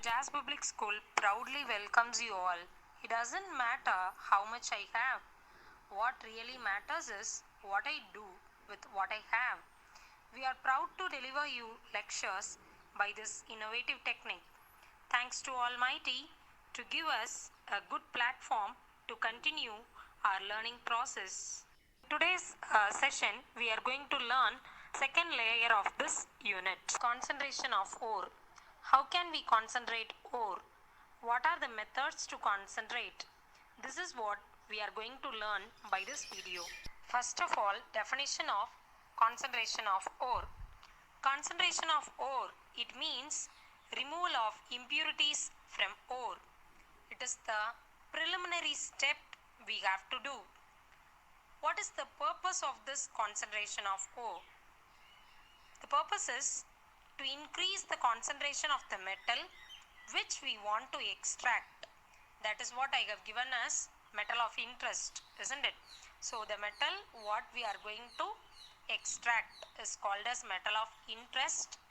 Jazz Public School proudly welcomes you all. It doesn't matter how much I have. What really matters is what I do with what I have. We are proud to deliver you lectures by this innovative technique. Thanks to Almighty to give us a good platform to continue our learning process. Today's session we are going to learn second layer of this unit, concentration of ore. How can we concentrate ore? What are the methods to concentrate? This is what we are going to learn by this video. First of all, definition of concentration of ore. Concentration of ore, it means removal of impurities from ore. It is the preliminary step we have to do. What is the purpose of this concentration of ore? The purpose is to increase the concentration of the metal which we want to extract. That is what I have given as metal of interest, isn't it? So the metal what we are going to extract is called as metal of interest.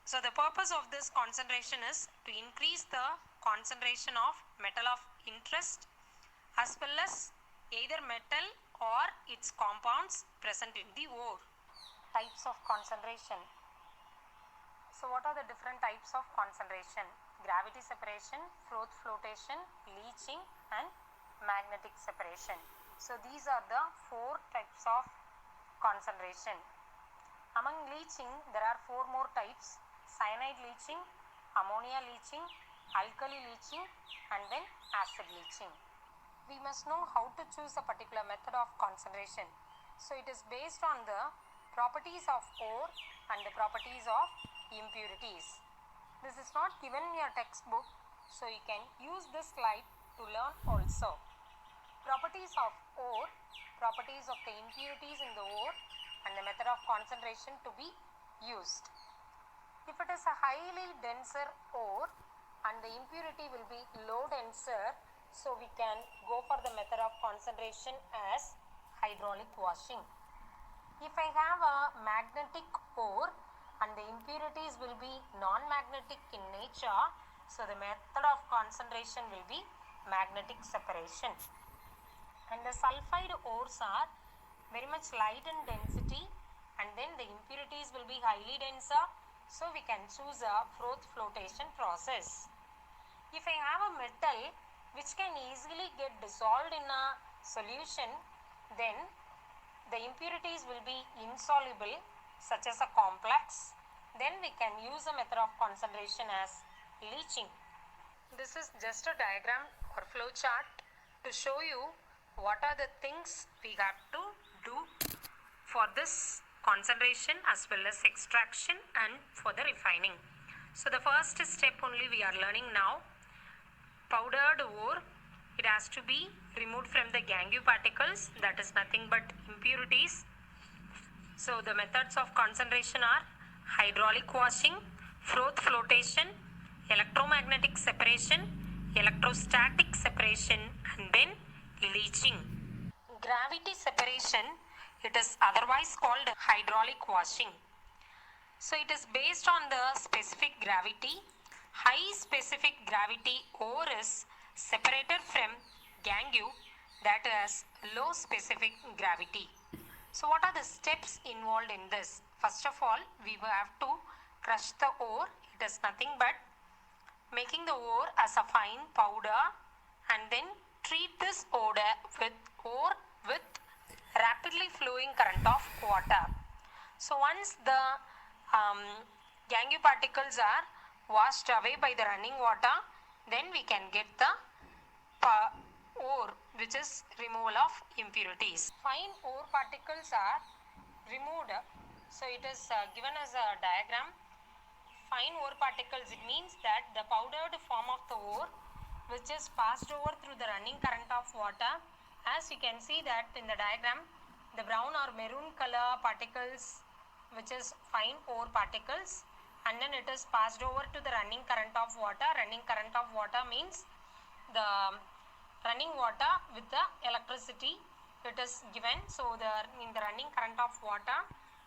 So the purpose of this concentration is to increase the concentration of metal of interest as well as either metal or its compounds present in the ore. Types of concentration. So what are the different types of concentration? Gravity separation, Froth flotation, leaching and magnetic separation. So these are the four types of concentration. Among leaching there are four more types: cyanide leaching, ammonia leaching, alkali leaching and then acid leaching. We must know how to choose a particular method of concentration. So it is based on the properties of ore and the properties of impurities. This is not given in your textbook, so you can use this slide to learn also. Properties of ore, properties of the impurities in the ore and the method of concentration to be used. If it is a highly denser ore and the impurity will be low denser, so we can go for the method of concentration as hydraulic washing. If I have a magnetic ore and the impurities will be non-magnetic in nature, so the method of concentration will be magnetic separation. And the sulfide ores are very much light in density and then the impurities will be highly denser, so we can choose a Froth flotation process. If I have a metal which can easily get dissolved in a solution, then the impurities will be insoluble such as a complex. Then we can use a method of concentration as leaching. This is just a diagram or flow chart to show you what are the things we have to do for this concentration as well as extraction and for the refining. So the first step only we are learning now. Powdered ore, it has to be removed from the gangue particles, that is nothing but impurities. So the methods of concentration are hydraulic washing, Froth flotation, electromagnetic separation, electrostatic separation and then leaching. Gravity separation, it is otherwise called hydraulic washing. So it is based on the specific gravity. High specific gravity ore is separated from gangue that has low specific gravity. So what are the steps involved in this? First of all, we will have to crush the ore. It is nothing but making the ore as a fine powder and then treat this ore with rapidly flowing current of water. So once the gangue particles are washed away by the running water, then we can get the ore which is removal of impurities. Fine ore particles are removed. So it is given as a diagram. Fine ore particles, it means that the powdered form of the ore which is passed over through the running current of water. As you can see that in the diagram, the brown or maroon color particles which is fine ore particles, and then it is passed over to the running current of water. Running current of water means the running water with the electricity it is given. So in the running current of water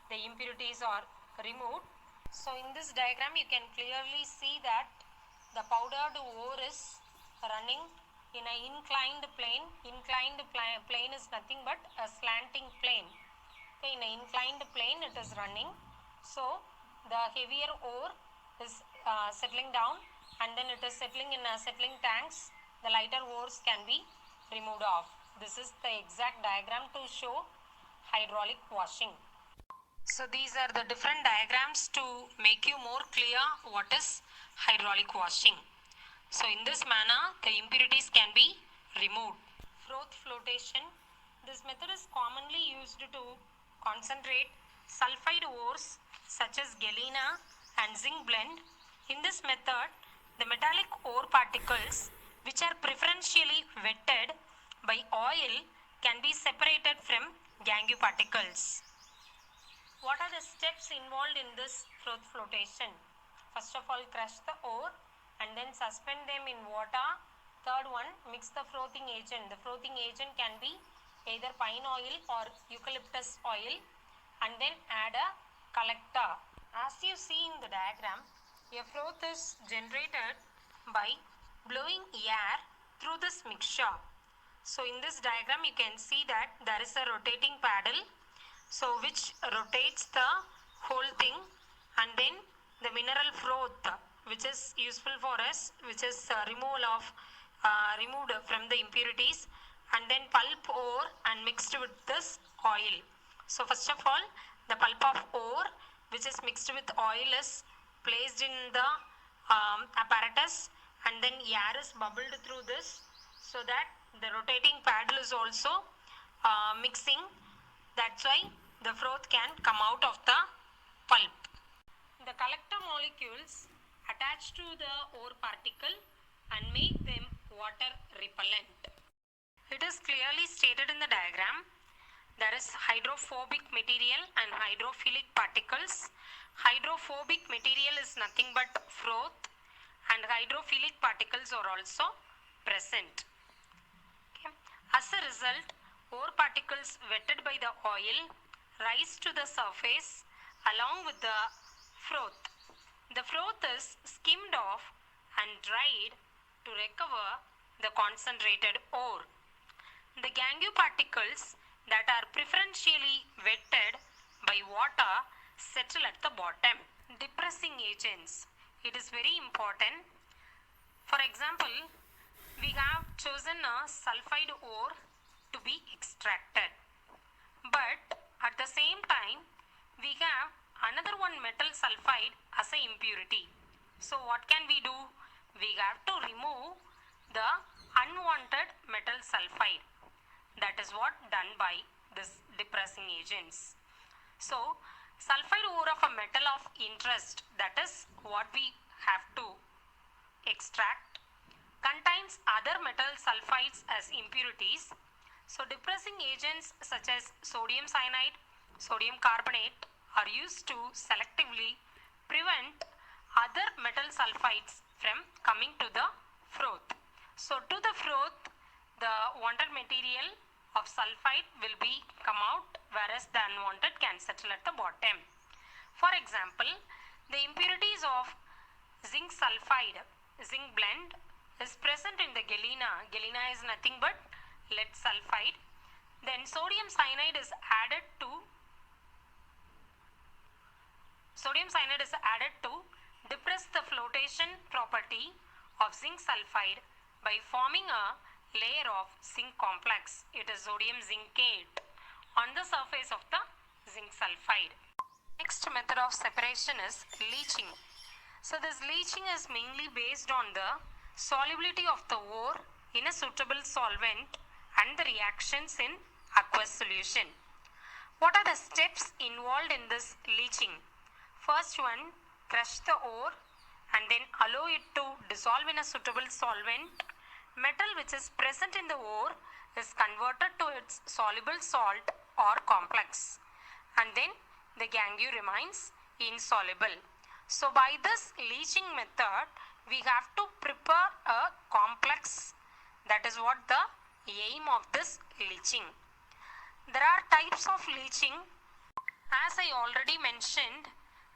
the impurities are removed So in this diagram you can clearly see that the powdered ore is running in an inclined plane. Inclined plane is nothing but a slanting plane. Okay, in an inclined plane it is running. So the heavier ore is settling down, and then it is settling in settling tanks. The lighter ores can be removed off. This is the exact diagram to show hydraulic washing. So these are the different diagrams to make you more clear what is hydraulic washing. So in this manner the impurities can be removed. Froth flotation. This method is commonly used to concentrate sulfide ores such as galena and zinc blende. In this method, the metallic ore particles which are preferentially wetted by oil can be separated from gangue particles. What are the steps involved in this froth flotation? First of all, crush the ore and then suspend them in water. Third one, mix the frothing agent. The frothing agent can be either pine oil or eucalyptus oil, and then add a collector. As you see in the diagram, a froth is generated by blowing air through this mixture. So in this diagram you can see that there is a rotating paddle, so which rotates the whole thing, and then the mineral froth which is useful for us, which is removed from the impurities, and then pulp ore and mixed with this oil. So first of all, the pulp of ore which is mixed with oil is placed in the apparatus, and then air is bubbled through this, so that the rotating paddle is also mixing. That's why the froth can come out of the pulp. The collector molecules attach to the ore particle and make them water repellent. It is clearly stated in the diagram. There is hydrophobic material and hydrophilic particles. Hydrophobic material is nothing but froth, and hydrophilic particles are also present. Okay. As a result, ore particles wetted by the oil rise to the surface along with the froth. The froth is skimmed off and dried to recover the concentrated ore. The gangue particles that are preferentially wetted by water settle at the bottom. Depressing agents. It is very important. For example, we have chosen a sulfide ore to be extracted, but at the same time we have another one metal sulfide as a impurity. So what can we do? We have to remove the unwanted metal sulfide. That is what done by this depressing agents. So sulfide ore of a metal of interest, that is what we have to extract, contains other metal sulfides as impurities. So depressing agents such as sodium cyanide, sodium carbonate are used to selectively prevent other metal sulfides from coming to the froth. So to the froth, the wanted material of sulfide will be come out, whereas the unwanted can settle at the bottom. For example, the impurities of zinc sulfide, zinc blende, is present in the galena. Galena is nothing but lead sulfide. Then sodium cyanide is added to depress the flotation property of zinc sulfide by forming a layer of zinc complex. It is sodium zincate on the surface of the zinc sulfide. Next method of separation is leaching. So this leaching is mainly based on the solubility of the ore in a suitable solvent and the reactions in aqueous solution. What are the steps involved in this leaching? First one, crush the ore and then allow it to dissolve in a suitable solvent. Metal which is present in the ore is converted to its soluble salt or complex, and then the gangue remains insoluble. So by this leaching method, we have to prepare a complex. That is what the aim of this leaching. There are types of leaching. As I already mentioned,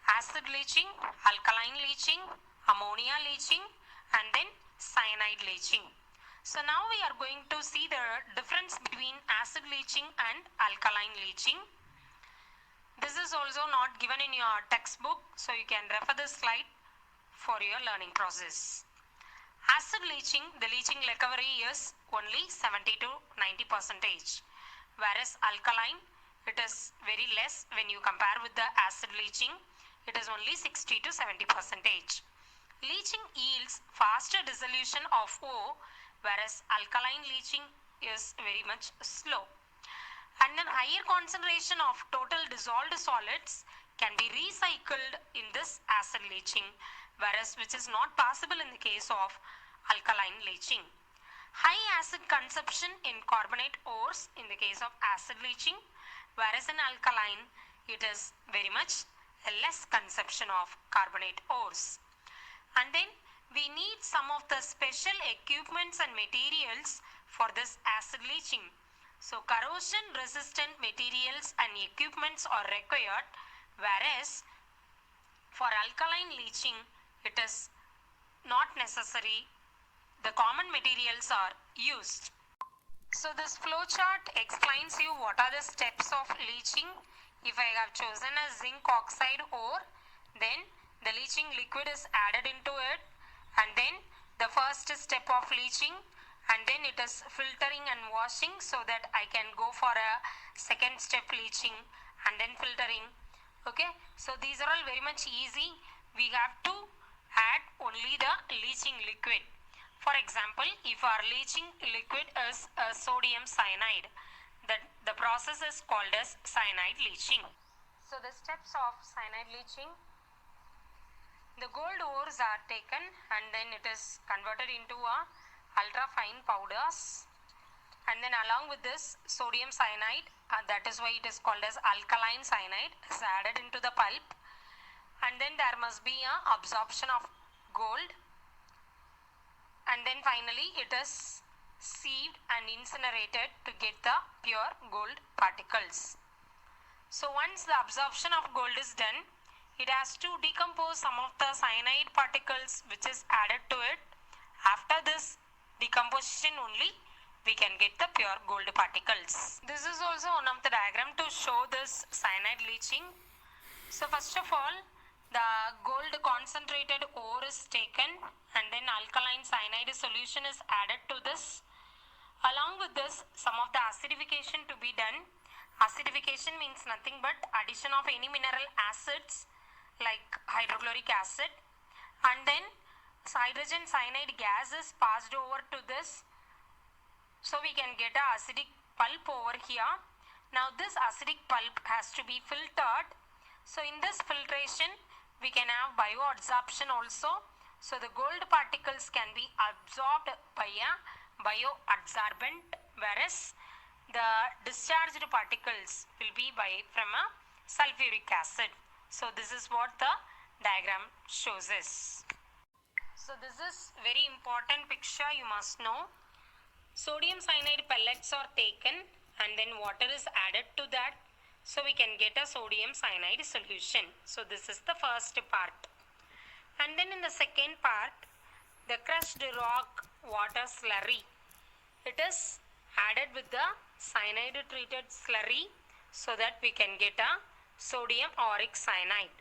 acid leaching, alkaline leaching, ammonia leaching, and then cyanide leaching. So now we are going to see the difference between acid leaching and alkaline leaching. This is also not given in your textbook, so you can refer this slide for your learning process. Acid leaching, the leaching recovery is only 70 to 90 percentage, whereas alkaline, it is very less when you compare with the acid leaching. It is only 60 to 70 percentage. Leaching yields faster dissolution of O, whereas alkaline leaching is very much slow. And then higher concentration of total dissolved solids can be recycled in this acid leaching, whereas which is not possible in the case of alkaline leaching. High acid consumption in carbonate ores in the case of acid leaching, whereas in alkaline it is very much a less consumption of carbonate ores. And then we need some of the special equipments and materials for this acid leaching. So corrosion resistant materials and equipments are required, whereas for alkaline leaching it is not necessary. The common materials are used. So this flow chart explains you what are the steps of leaching. If I have chosen a zinc oxide ore, then the leaching liquid is added into it, and then the first step of leaching, and then it is filtering and washing so that I can go for a second step leaching and then filtering. Okay, so these are all very much easy. We have to add only the leaching liquid. For example, if our leaching liquid is sodium cyanide, the process is called as cyanide leaching. So the steps of cyanide leaching: the gold ores are taken and then it is converted into a ultra fine powders, and then along with this sodium cyanide, that is why it is called as alkaline cyanide, is added into the pulp, and then there must be a absorption of gold, and then finally it is sieved and incinerated to get the pure gold particles. So once the absorption of gold is done, it has to decompose some of the cyanide particles which is added to it. After this decomposition only we can get the pure gold particles. This is also one of the diagram to show this cyanide leaching. So first of all, the gold concentrated ore is taken and then alkaline cyanide solution is added to this. Along with this, some of the acidification to be done. Acidification means nothing but addition of any mineral acids like hydrochloric acid, and then hydrogen cyanide gas is passed over to this, so we can get a acidic pulp over here. Now this acidic pulp has to be filtered. So in this filtration we can have bioadsorption also. So the gold particles can be absorbed by a bioadsorbent, whereas the discharged particles will be from a sulfuric acid. So this is what the diagram shows us. So this is very important picture, you must know. Sodium cyanide pellets are taken and then water is added to that, so we can get a sodium cyanide solution. So this is the first part. And then in the second part, the crushed rock water slurry, it is added with the cyanide treated slurry so that we can get a sodium auric cyanide.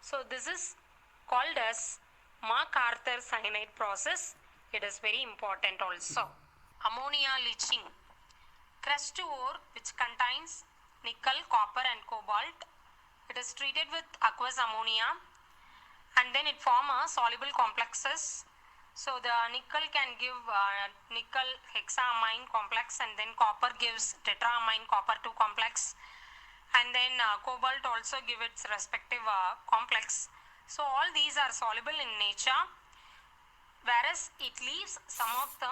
So this is called as MacArthur cyanide process. It is very important also. Ammonia leaching. Crushed ore which contains nickel, copper and cobalt, it is treated with aqueous ammonia and then it forms soluble complexes. So the nickel can give nickel hexaamine complex, and then copper gives tetraamine copper 2 complex, and then cobalt also give its respective complex. So all these are soluble in nature, whereas it leaves some of the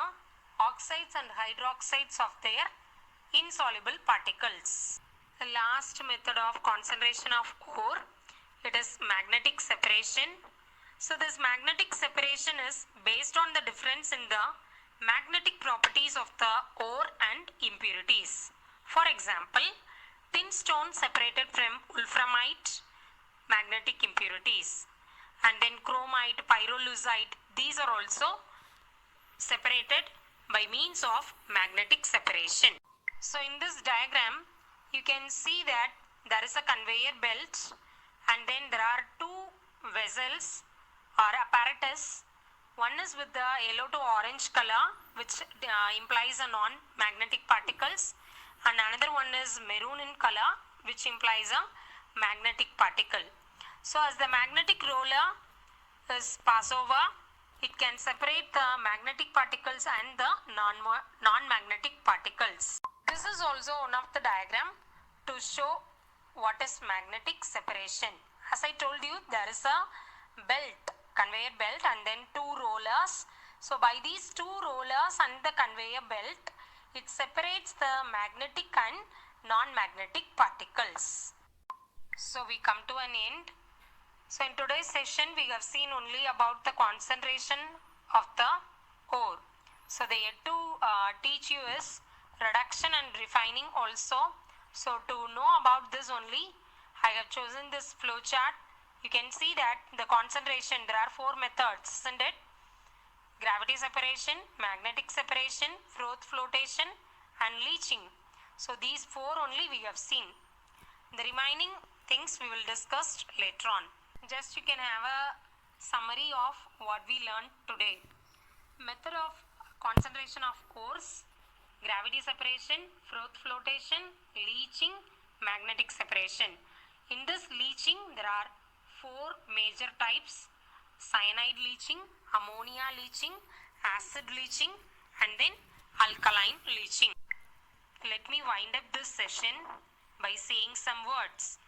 oxides and hydroxides of their insoluble particles. The last method of concentration of ore, it is magnetic separation. So this magnetic separation is based on the difference in the magnetic properties of the ore and impurities. For example, tin stone separated from wolframite magnetic impurities. And then chromite, pyrolusite, these are also separated by means of magnetic separation. So in this diagram, you can see that there is a conveyor belt and then there are two vessels or apparatus. One is with the yellow to orange color, which implies a non-magnetic particles, and another one is maroon in color, which implies a magnetic particle. So as the magnetic roller is pass over, it can separate the magnetic particles and the non-magnetic particles. This is also one of the diagram to show what is magnetic separation. As I told you, there is a belt, conveyor belt, and then two rollers. So by these two rollers and the conveyor belt, it separates the magnetic and non-magnetic particles. So we come to an end. So in today's session, we have seen only about the concentration of the ore. So the yet to teach you is reduction and refining also. So to know about this only, I have chosen this flow chart. You can see that the concentration, there are four methods, isn't it? Gravity separation, magnetic separation, froth flotation, and leaching. So these four only we have seen. The remaining things we will discuss later on. Just you can have a summary of what we learned today. Method of concentration of ores: gravity separation, froth flotation, leaching, magnetic separation. In this leaching, there are four major types: cyanide leaching, ammonia leaching, acid leaching, and then alkaline leaching. Let me wind up this session by saying some words.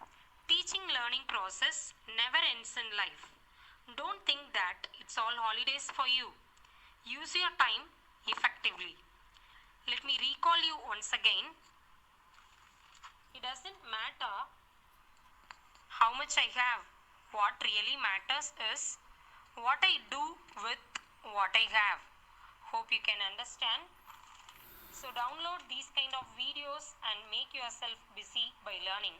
Teaching learning process never ends in life. Don't think that it's all holidays for you. Use your time effectively. Let me recall you once again. It doesn't matter how much I have. What really matters is what I do with what I have. Hope you can understand. So download these kind of videos and make yourself busy by learning.